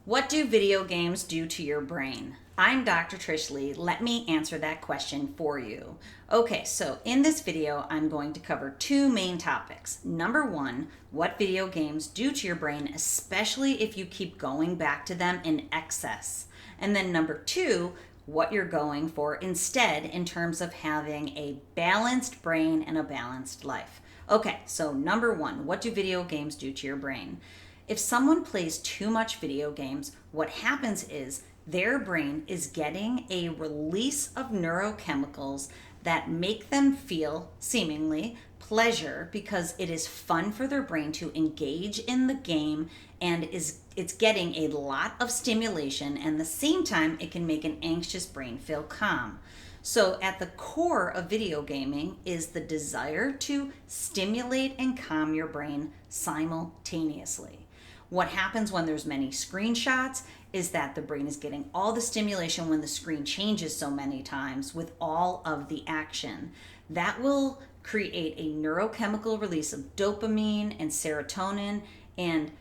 What do video games do to your brain? I'm Dr. Trish Leigh. Let me answer that question for you. Okay, so in this video, I'm going to cover two main topics. Number one, what video games do to your brain, especially if you keep going back to them in excess. And then number two, what you're going for instead in terms of having a balanced brain and a balanced life. Okay, so number one, what do video games do to your brain? If someone plays too much video games, what happens is their brain is getting a release of neurochemicals that make them feel, seemingly, pleasure because it is fun for their brain to engage in the game and it's getting a lot of stimulation, and at the same time it can make an anxious brain feel calm. So at the core of video gaming is the desire to stimulate and calm your brain simultaneously. What happens when there's many screenshots is that the brain is getting all the stimulation when the screen changes so many times with all of the action. That will create a neurochemical release of dopamine and serotonin and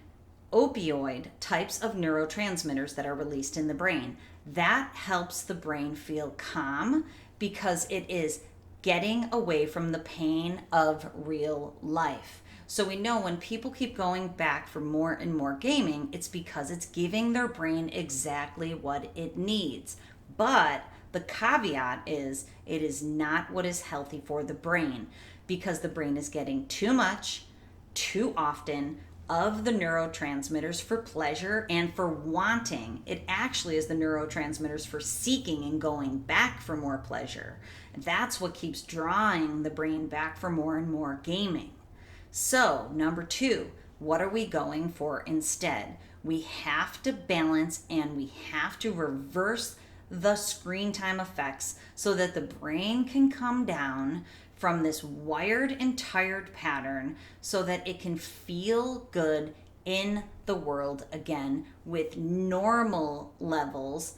opioid types of neurotransmitters that are released in the brain. That helps the brain feel calm because it is getting away from the pain of real life. So we know when people keep going back for more and more gaming, it's because it's giving their brain exactly what it needs. But the caveat is it is not what is healthy for the brain because the brain is getting too much, too often of the neurotransmitters for pleasure and for wanting. It actually is the neurotransmitters for seeking and going back for more pleasure. That's what keeps drawing the brain back for more and more gaming. So, number two, what are we going for instead? We have to balance and we have to reverse the screen time effects so that the brain can come down from this wired and tired pattern so that it can feel good in the world again with normal levels,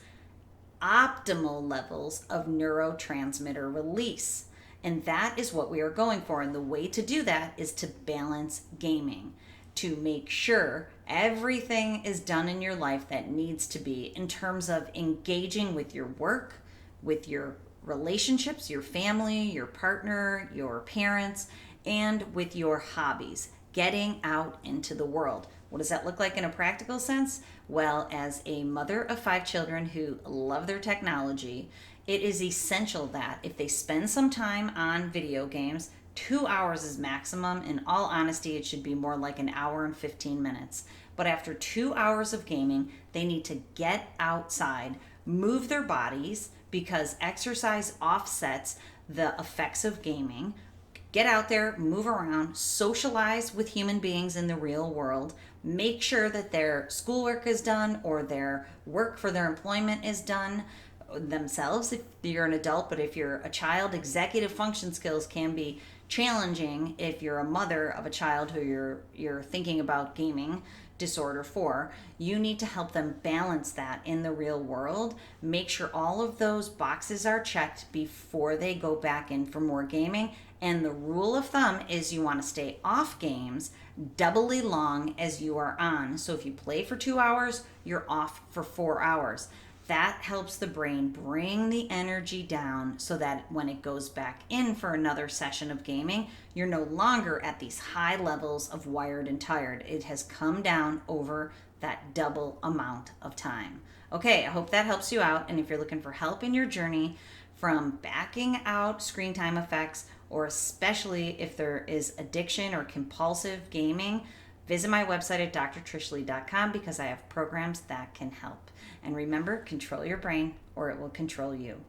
optimal levels of neurotransmitter release. And that is what we are going for. And the way to do that is to balance gaming, to make sure everything is done in your life that needs to be in terms of engaging with your work, with your relationships, your family, your partner, your parents, and with your hobbies, getting out into the world. What does that look like in a practical sense? Well, as a mother of 5 children who love their technology, it is essential that if they spend some time on video games, 2 hours is maximum. In all honesty, it should be more like an hour and 15 minutes. But after 2 hours of gaming, they need to get outside, move their bodies because exercise offsets the effects of gaming. Get out there, move around, socialize with human beings in the real world, make sure that their schoolwork is done or their work for their employment is done themselves if you're an adult, but if you're a child, executive function skills can be challenging if you're a mother of a child who you're thinking about gaming disorder for. You need to help them balance that in the real world. Make sure all of those boxes are checked before they go back in for more gaming. And the rule of thumb is you want to stay off games doubly long as you are on. So if you play for 2 hours, you're off for 4 hours. That helps the brain bring the energy down so that when it goes back in for another session of gaming, you're no longer at these high levels of wired and tired. It has come down over that double amount of time. Okay, I hope that helps you out. And if you're looking for help in your journey from backing out screen time effects, or especially if there is addiction or compulsive gaming, visit my website at drtrishleigh.com because I have programs that can help. And remember, control your brain or it will control you.